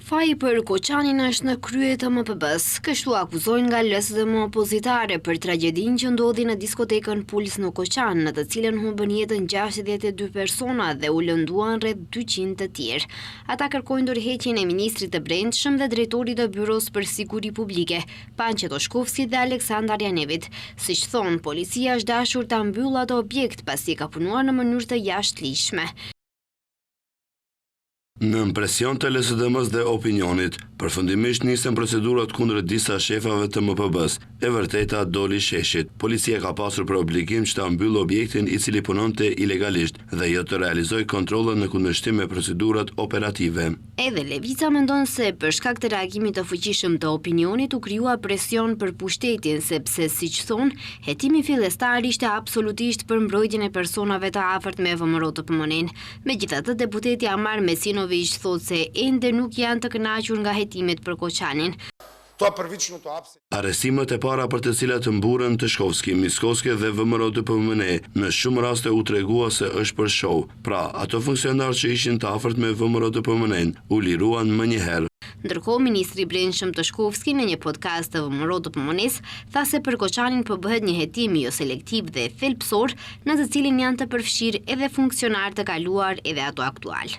Faji për Koçanin është në krye të MPB-s, kështu akuzojnë nga LSDM opozitare për tragjedinë që ndodhi në diskotekën Puls në Koçan, në të cilën humbën jetën 62 persona dhe u lënduan rreth 200 të tjerë. Ata kërkojnë ndërheqjen e ministrit të Brendshëm dhe drejtorit të Byros për Siguri Publike, Pançe Toshkovski dhe Aleksandar Janevit. Siç thonë, policia është dashur ta mbyllë ato objekt pasi ka punuar në mënyrë të jashtëligjshme. Në presion të LSDM-s dhe opinionit, përfundimisht nisën procedurat kundër disa shefave të MPB-s. E vërteta doli sheshit. Policia ka pasur për obligim që ta mbyllë objektin i cili punonte ilegalisht dhe jo të realizojë kontrolle në kundërshtim me procedurat operative. Edhe Levica mendon se për shkak të reagimit të fuqishëm të opinionit u krijua presion për pushtetin, sepse siç thonë, hetimi fillestar ishte absolutisht për mbrojtjen e personave të afërt me VMRO të PMN. Megjithatë, deputeti Amar Mesinović thotë se ende nuk janë të kënaqur nga hetimet për Koçanin. Arrestimet e para për të cilat mburën Toshkovski, Miskovski dhe VMRO të PMN në shumë raste u tregua se është për show. Pra, ato funksionarë që ishin të afërt me VMRO të PMN u liruan më njëherë. Ndërkohë, ministri i Brendshëm Toshkovski në një podcast të VMRO të PMN-s tha se për Koçanin po bëhet një hetim jo selektiv dhe thelbësor, në të cilin janë të përfshirë edhe funksionarë të kaluar edhe ato aktual.